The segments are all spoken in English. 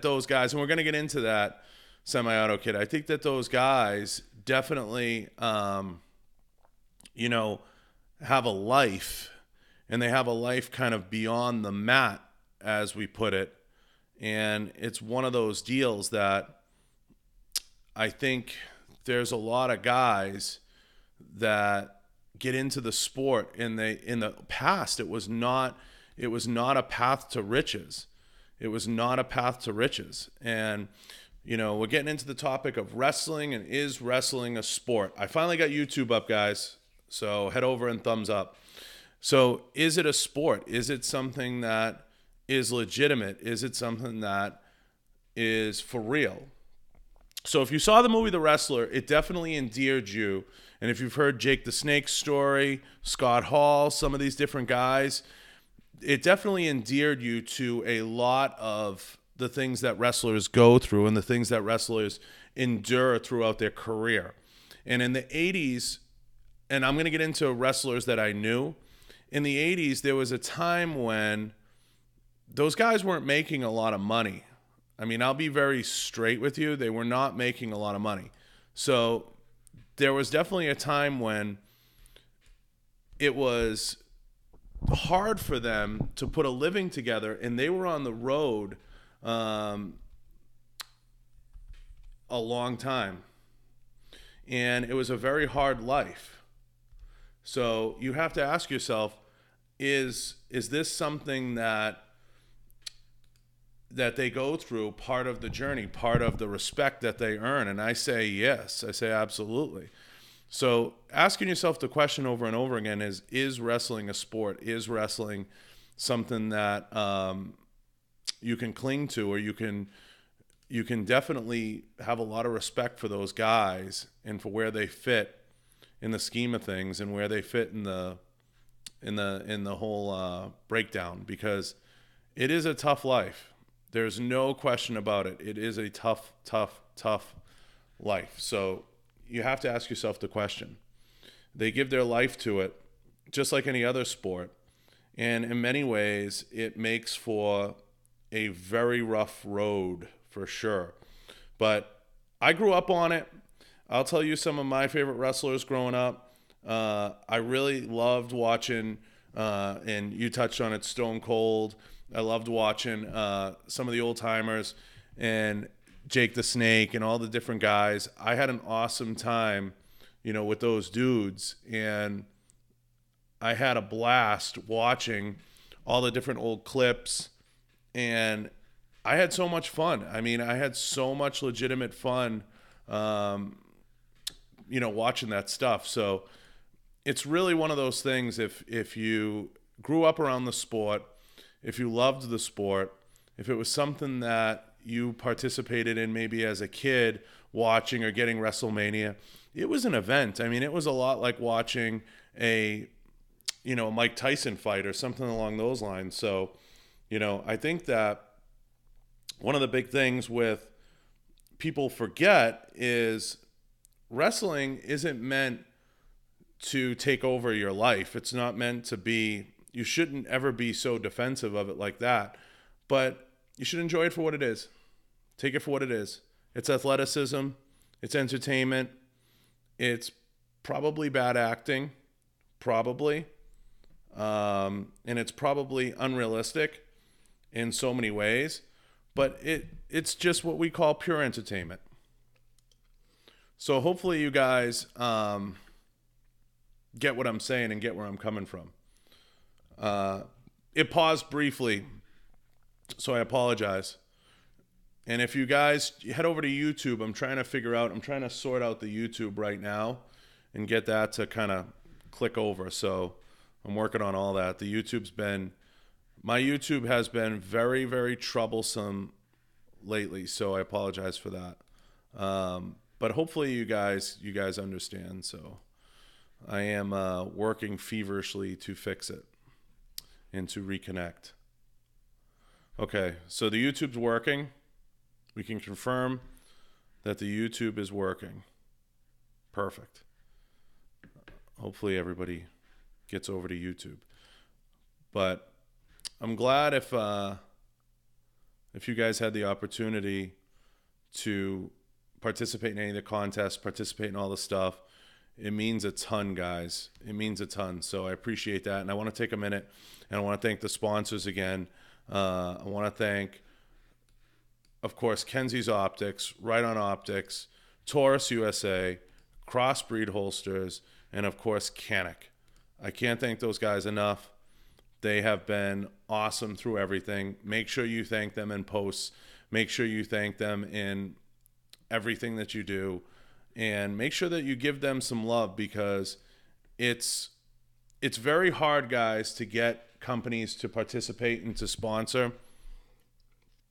those guys, and we're going to get into that semi-auto kid. I think that those guys definitely, you know, have a life, and they have a life kind of beyond the mat, as we put it. And it's one of those deals that I think there's a lot of guys that get into the sport, and in the past it was not a path to riches. It was not a path to riches. And we're getting into the topic of wrestling, and is wrestling a sport? I finally got YouTube up, guys, so head over and thumbs up. So is it a sport? Is it something that is legitimate? Is it something that is for real? So if you saw the movie The Wrestler, it definitely endeared you. And if you've heard Jake the Snake's story, Scott Hall, some of these different guys, it definitely endeared you to a lot of the things that wrestlers go through and the things that wrestlers endure throughout their career. And in the 80s, and I'm going to get into wrestlers that I knew, in the 80s, there was a time when those guys weren't making a lot of money. I mean, I'll be very straight with you. They were not making a lot of money. So there was definitely a time when it was hard for them to put a living together, and they were on the road a long time. And it was a very hard life. So you have to ask yourself, is this something that they go through, part of the journey, part of the respect that they earn? And I say yes. I say absolutely. So asking yourself the question over and over again is wrestling a sport? Is wrestling something that you can cling to, or you can definitely have a lot of respect for those guys and for where they fit in the scheme of things, and where they fit in the whole breakdown, because it is a tough life. There's no question about it. It is a tough, tough, tough life. So you have to ask yourself the question. They give their life to it, just like any other sport. And in many ways, it makes for a very rough road for sure. But I grew up on it. I'll tell you some of my favorite wrestlers growing up. I really loved watching, and you touched on it, Stone Cold. I loved watching some of the old timers and Jake the Snake and all the different guys. I had an awesome time, with those dudes, and I had a blast watching all the different old clips, and I had so much fun. I mean, I had so much legitimate fun, watching that stuff. So it's really one of those things. If you grew up around the sport, if you loved the sport, if it was something that you participated in maybe as a kid watching or getting WrestleMania, it was an event. I mean, it was a lot like watching a Mike Tyson fight or something along those lines. So, I think that one of the big things with people forget is wrestling isn't meant to take over your life. It's not meant to be. You shouldn't ever be so defensive of it like that, but you should enjoy it for what it is. Take it for what it is. It's athleticism. It's entertainment. It's probably bad acting, probably. And it's probably unrealistic in so many ways, but it's just what we call pure entertainment. So hopefully you guys get what I'm saying and get where I'm coming from. It paused briefly, so I apologize. And if you guys head over to YouTube, I'm trying to sort out the YouTube right now and get that to kind of click over. So I'm working on all that. My YouTube has been very, very troublesome lately, so I apologize for that. But hopefully you guys understand. So I am working feverishly to fix it and to reconnect. Okay, so the YouTube's working. We can confirm that the YouTube is working. Perfect. Hopefully everybody gets over to YouTube. But I'm glad if if you guys had the opportunity to participate in any of the contests, participate in all the stuff, it means a ton, guys. It means a ton. So I appreciate that. And I want to take a minute and I want to thank the sponsors again. I want to thank, of course, Kenzies Optics, Riton Optics, Taurus USA, Crossbreed Holsters, and of course, Canik. I can't thank those guys enough. They have been awesome through everything. Make sure you thank them in posts. Make sure you thank them in everything that you do. And make sure that you give them some love, because it's very hard, guys, to get companies to participate and to sponsor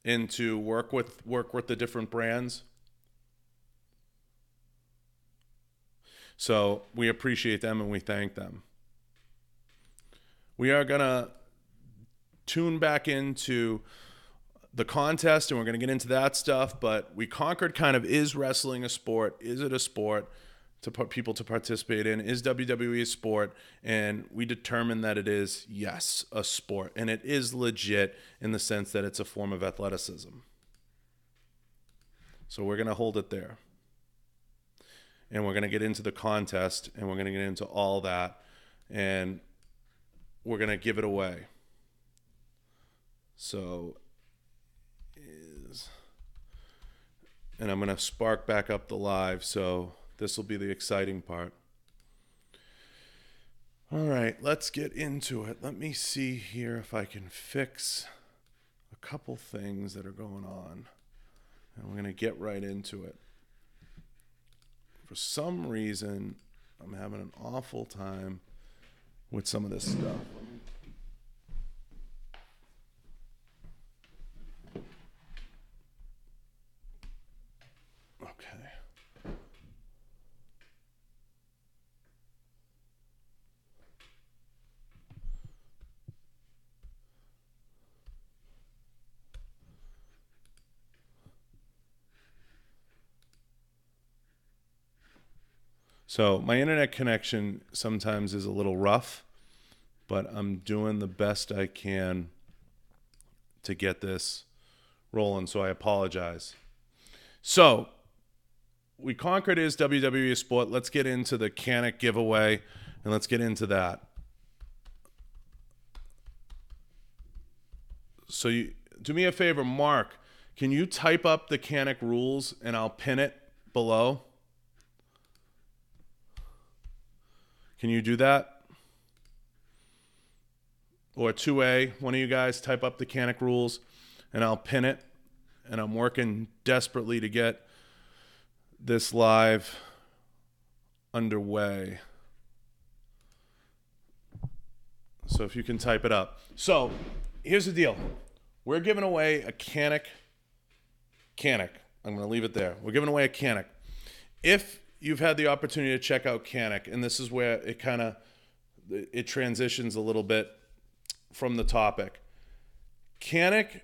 and to work with the different brands. So we appreciate them and we thank them. We are going to tune back into the contest and we're going to get into that stuff, but we conquered kind of, is wrestling a sport? Is it a sport to put people to participate in? Is WWE a sport? And we determined that it is, yes, a sport. And it is legit in the sense that it's a form of athleticism. So we're going to hold it there. And we're going to get into the contest and we're going to get into all that. And we're going to give it away. So, and I'm going to spark back up the live. So this will be the exciting part. All right, let's get into it. Let me see here if I can fix a couple things that are going on. And we're going to get right into it. For some reason, I'm having an awful time with some of this stuff. Okay. So my internet connection sometimes is a little rough, but I'm doing the best I can to get this rolling, so I apologize. So we conquered is WWE a sport. Let's get into the Canik giveaway, and let's get into that. So you do me a favor, Mark. Can you type up the Canik rules, and I'll pin it below? Can you do that? Or 2A, one of you guys type up the Canik rules and I'll pin it. And I'm working desperately to get this live underway. So if you can type it up. So here's the deal. We're giving away a Canik. I'm going to leave it there. We're giving away a Canik. If you've had the opportunity to check out Canik, and this is where it transitions a little bit from the topic. Canik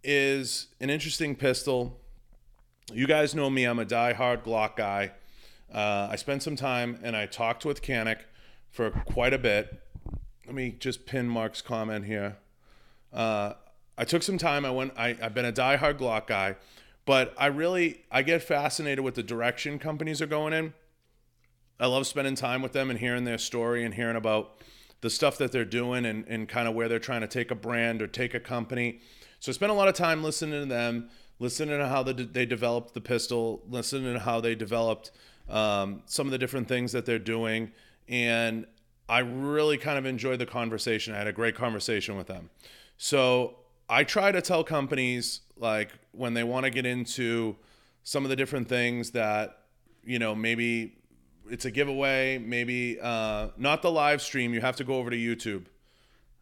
is an interesting pistol. You guys know me. I'm a die-hard Glock guy. I spent some time and I talked with Canik for quite a bit. Let me just pin Mark's comment here. I took some time. I've been a die-hard Glock guy. But I get fascinated with the direction companies are going in. I love spending time with them and hearing their story and hearing about the stuff that they're doing and kind of where they're trying to take a brand or take a company. So I spent a lot of time listening to them, listening to how they developed the pistol, listening to how they developed some of the different things that they're doing. And I really kind of enjoyed the conversation. I had a great conversation with them. So I try to tell companies, like, when they want to get into some of the different things that, you know, maybe it's a giveaway, maybe not the live stream. You have to go over to YouTube.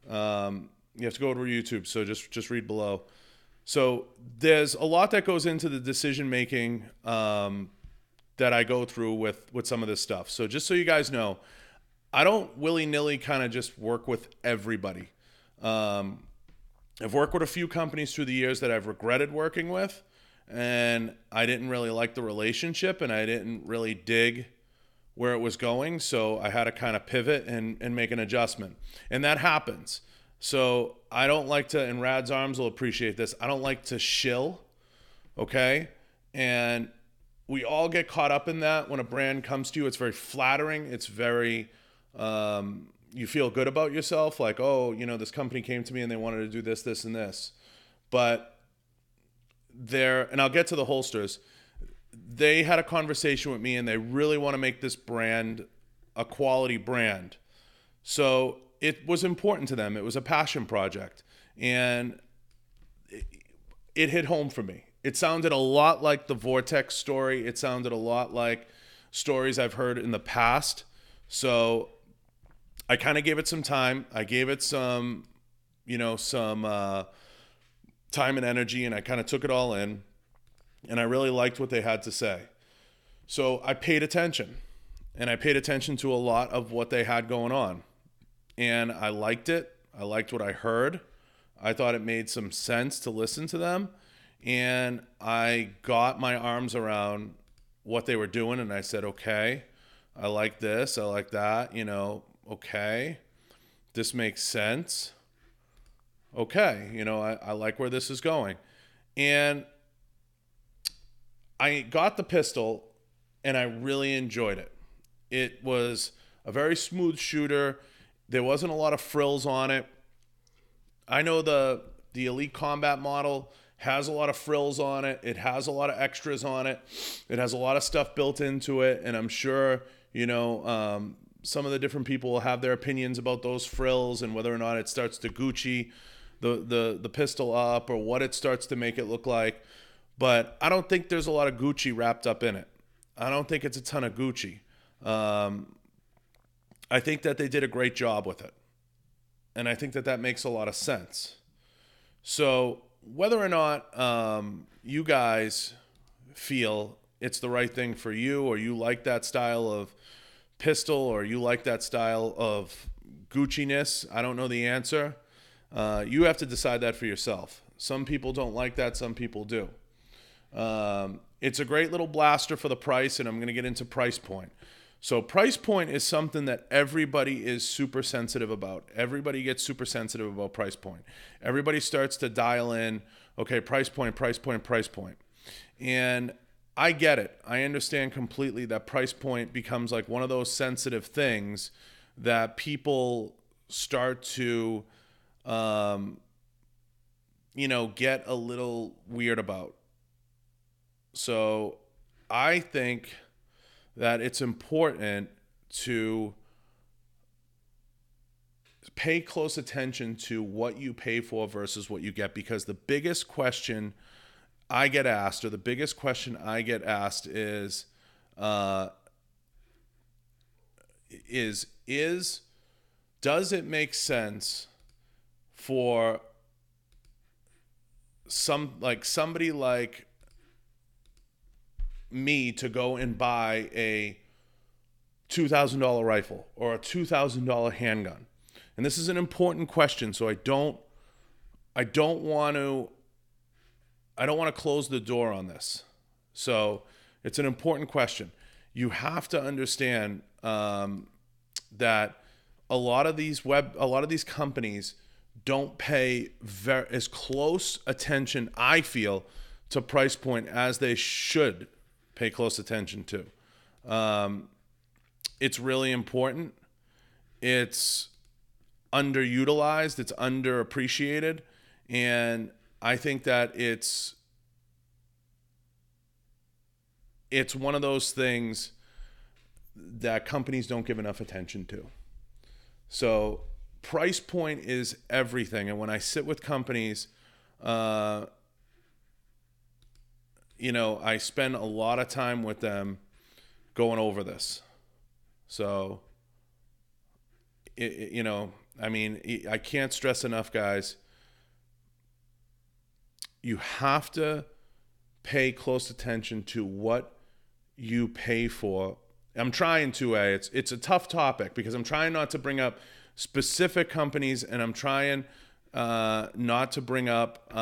You have to go over to YouTube. So just read below. So there's a lot that goes into the decision making that I go through with some of this stuff. So just so you guys know, I don't willy-nilly kind of just work with everybody. I've worked with a few companies through the years that I've regretted working with, and I didn't really like the relationship, and I didn't really dig where it was going, so I had to kind of pivot and make an adjustment. And that happens. So I don't like to, and Rad's Arms will appreciate this, I don't like to shill, okay? And we all get caught up in that when a brand comes to you. It's very flattering. It's very, you feel good about yourself. Like, oh, you know, this company came to me and they wanted to do this, this, and this. But and I'll get to the holsters. They had a conversation with me and they really want to make this brand a quality brand. So it was important to them. It was a passion project. And it hit home for me. It sounded a lot like the Vortex story. It sounded a lot like stories I've heard in the past. So I kind of gave it some time. I gave it some, some time and energy, and I kind of took it all in. And I really liked what they had to say. So I paid attention. And I paid attention to a lot of what they had going on. And I liked it. I liked what I heard. I thought it made some sense to listen to them. And I got my arms around what they were doing. And I said, okay, I like this. I like that. Okay, this makes sense. Okay, I like where this is going. And I got the pistol and I really enjoyed it. It was a very smooth shooter. There wasn't a lot of frills on it. I know the Elite Combat model has a lot of frills on it. It has a lot of extras on it. It has a lot of stuff built into it. And I'm sure, some of the different people will have their opinions about those frills and whether or not it starts to Gucci the pistol up or what it starts to make it look like. But I don't think there's a lot of Gucci wrapped up in it. I don't think it's a ton of Gucci. I think that they did a great job with it. And I think that makes a lot of sense. So whether or not you guys feel it's the right thing for you, or you like that style of pistol, or you like that style of Gucci-ness, I don't know the answer. You have to decide that for yourself. Some people don't like that. Some people do. It's a great little blaster for the price, and I'm going to get into price point. So price point is something that everybody is super sensitive about. Everybody gets super sensitive about price point. Everybody starts to dial in, okay, price point, price point, price point. And I get it. I understand completely that price point becomes like one of those sensitive things that people start to, get a little weird about. So I think that it's important to pay close attention to what you pay for versus what you get, because the biggest question I get asked, or the biggest question I get asked is does it make sense for somebody like me to go and buy a $2,000 rifle or a $2,000 handgun? And this is an important question, so I don't want to close the door on this. So it's an important question. You have to understand that a lot of these companies don't pay as close attention, I feel, to price point as they should pay close attention to. It's really important. It's underutilized. It's underappreciated. And I think that it's one of those things that companies don't give enough attention to. So price point is everything. And when I sit with companies, I spend a lot of time with them going over this. So, I can't stress enough, guys. You have to pay close attention to what you pay for. I'm trying to, it's a tough topic because I'm trying not to bring up specific companies, and I'm trying not to bring up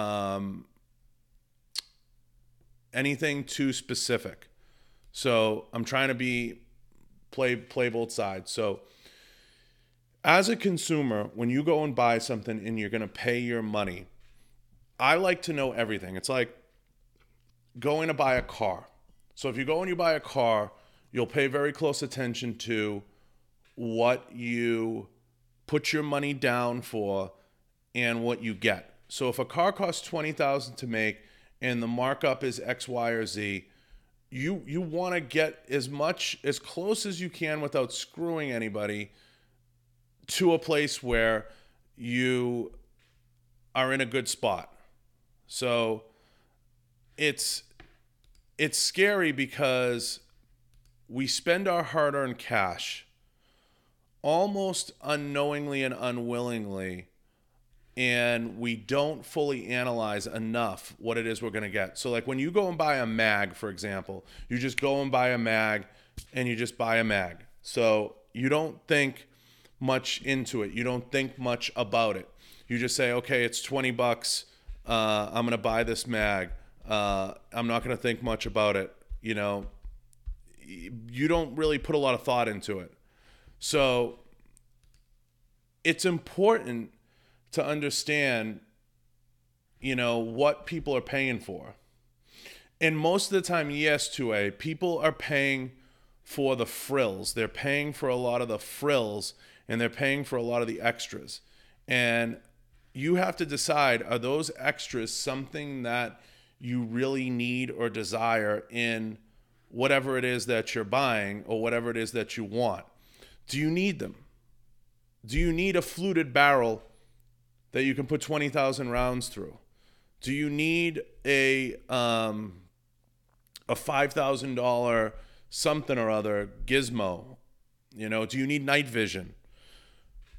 anything too specific. So I'm trying to play both sides. So As a consumer, when you go and buy something and you're going to pay your money, I like to know everything. It's like going to buy a car. So if you go and you buy a car, you'll pay very close attention to what you put your money down for and what you get. So if a car costs $20,000 to make and the markup is X, Y, or Z, you want to get as close as you can without screwing anybody to a place where you are in a good spot. So it's scary because we spend our hard-earned cash almost unknowingly and unwillingly, and we don't fully analyze enough what it is we're going to get. So like when you go and buy a mag, for example, you just go and buy a mag and you just buy a mag. So you don't think much into it. You don't think much about it. You just say, okay, it's $20. I'm going to buy this mag. I'm not going to think much about it. You know, you don't really put a lot of thought into it. So it's important to understand, you know, what people are paying for. And most of the time, yes, 2A, people are paying for the frills. They're paying for a lot of the frills and they're paying for a lot of the extras. And you have to decide, are those extras something that you really need or desire in whatever it is that you're buying or whatever it is that you want? Do you need them? Do you need a fluted barrel that you can put 20,000 rounds through? Do you need a $5,000 something or other gizmo? You know, do you need night vision?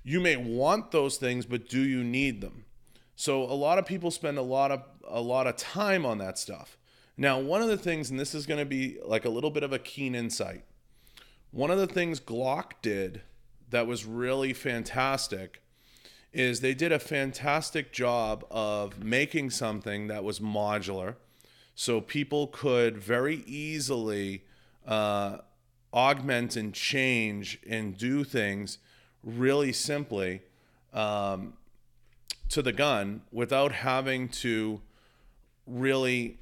You may want those things, but do you need them? So a lot of people spend a lot of time on that stuff. Now, one of the things, and this is going to be like a little bit of a keen insight, one of the things Glock did that was really fantastic is they did a fantastic job of making something that was modular, so people could very easily augment and change and do things really simply to the gun without having to really,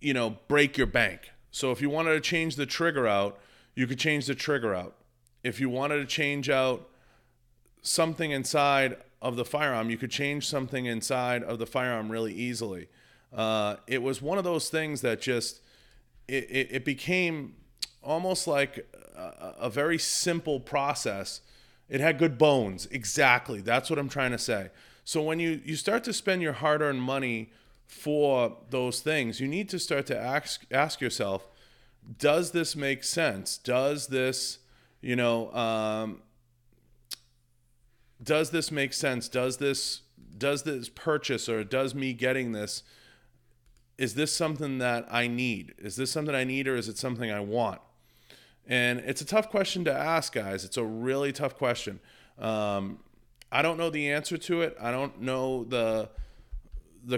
you know, break your bank. So if you wanted to change the trigger out, you could change the trigger out. If you wanted to change out something inside of the firearm, you could change something inside of the firearm really easily. It was one of those things that just, it became almost like a very simple process. It had good bones. Exactly. That's what I'm trying to say. So when you start to spend your hard-earned money for those things, you need to start to ask yourself, does this make sense? Does this, you know, does this make sense? Does this purchase, or does me getting this, is this something that I need? Is this something I need, or is it something I want? And it's a tough question to ask, guys. It's a really tough question. I don't know the answer to it. I don't know the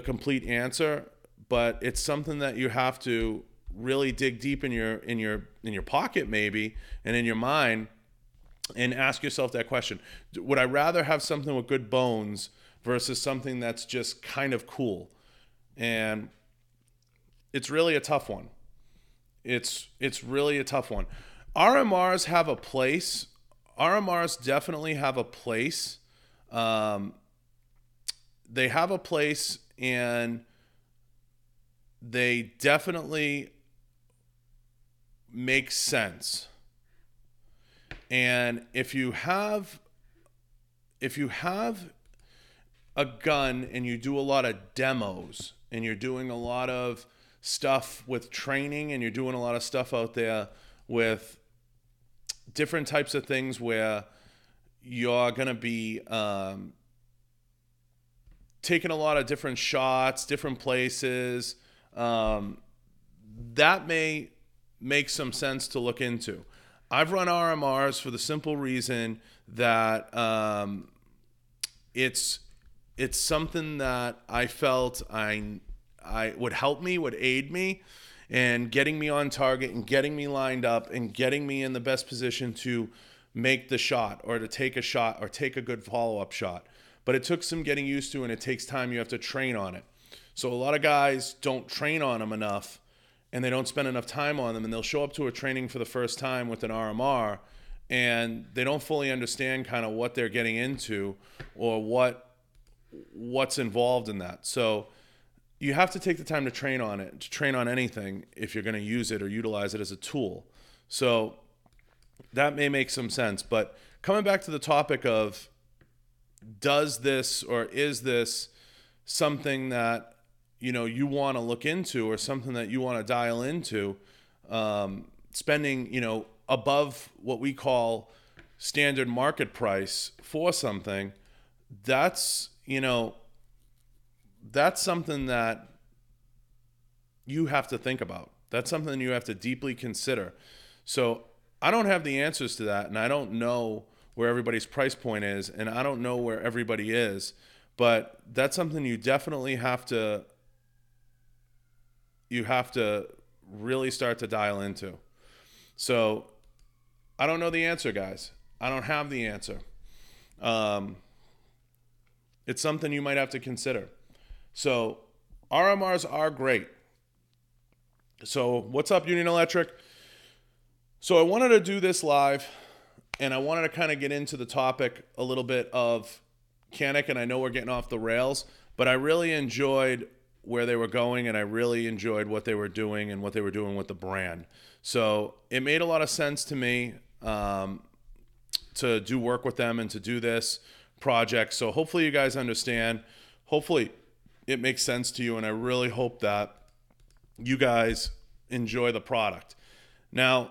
complete answer, but it's something that you have to really dig deep in your pocket, maybe, and in your mind, and ask yourself that question. Would I rather have something with good bones versus something that's just kind of cool? And it's really a tough one. It's really a tough one. RMRs have a place. RMRs definitely have a place. They have a place, and they definitely make sense. And if you have a gun and you do a lot of demos and you're doing a lot of stuff with training and you're doing a lot of stuff out there with different types of things where you're going to be taking a lot of different shots, different places, that may make some sense to look into. I've run RMRs for the simple reason that it's something that I felt I would help me, would aid me, and getting me on target and getting me lined up and getting me in the best position to make the shot or to take a shot or take a good follow-up shot. But it took some getting used to, and it takes time. You have to train on it. So a lot of guys don't train on them enough, and they don't spend enough time on them, and they'll show up to a training for the first time with an RMR, and they don't fully understand kind of what they're getting into or what's involved in that. So you have to take the time to train on it, to train on anything if you're going to use it or utilize it as a tool. So that may make some sense. But coming back to the topic of, does this or is this something that you want to look into or something that you want to dial into, spending above what we call standard market price for something, that's something that you have to think about. That's something you have to deeply consider. So I don't have the answers to that, and I don't know where everybody's price point is, and I don't know where everybody is, but that's something you definitely have to really start to dial into. So I don't know the answer, guys. I don't have the answer. It's something you might have to consider. So RMRs are great. So what's up, Union Electric? So I wanted to do this live, and I wanted to kind of get into the topic a little bit of Canik, and I know we're getting off the rails, but I really enjoyed where they were going, and I really enjoyed what they were doing and what they were doing with the brand. So it made a lot of sense to me to do work with them and to do this project. So hopefully you guys understand. Hopefully it makes sense to you, and I really hope that you guys enjoy the product. Now,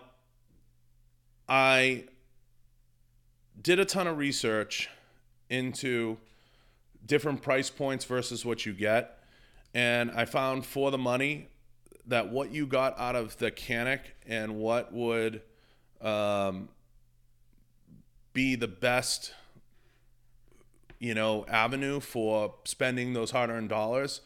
I did a ton of research into different price points versus what you get, and I found for the money that what you got out of the Canik and what would be the best avenue for spending those hard-earned dollars,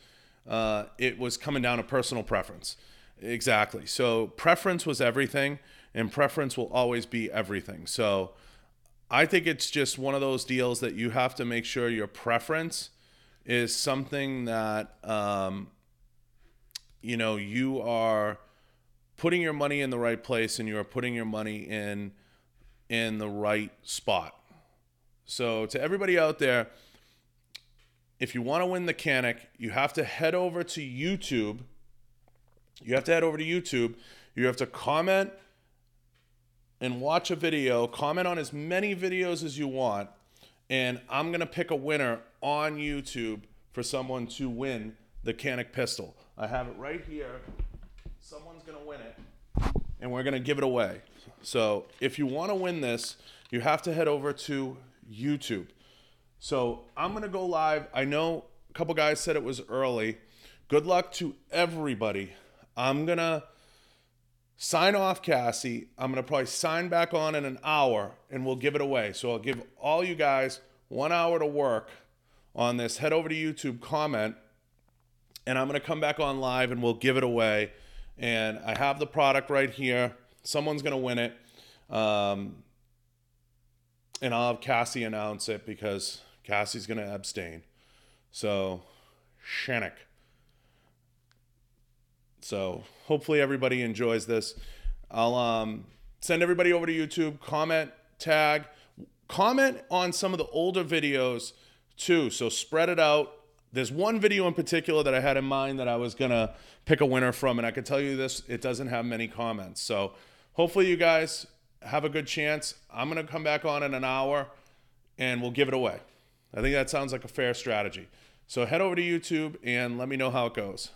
it was coming down to personal preference. Exactly. So preference was everything, and preference will always be everything. So I think it's just one of those deals that you have to make sure your preference is something that you are putting your money in the right place, and you are putting your money in the right spot. So to everybody out there, if you want to win the Canik, you have to head over to YouTube. You have to comment and watch a video. Comment on as many videos as you want, and I'm going to pick a winner on YouTube for someone to win the Canik pistol. I have it right here. Someone's going to win it, and we're going to give it away. So if you want to win this, you have to head over to YouTube. So I'm going to go live. I know a couple guys said it was early. Good luck to everybody. I'm going to sign off, Cassie. I'm going to probably sign back on in an hour, and we'll give it away. So I'll give all you guys 1 hour to work on this. Head over to YouTube, comment, and I'm going to come back on live, and we'll give it away. And I have the product right here. Someone's going to win it. And I'll have Cassie announce it because Cassie's going to abstain. So, Canik. So, hopefully everybody enjoys this. I'll send everybody over to YouTube, comment, tag, comment on some of the older videos too. So, spread it out. There's one video in particular that I had in mind that I was going to pick a winner from, and I can tell you this, it doesn't have many comments. So, hopefully you guys have a good chance. I'm going to come back on in an hour, and we'll give it away. I think that sounds like a fair strategy. So head over to YouTube and let me know how it goes.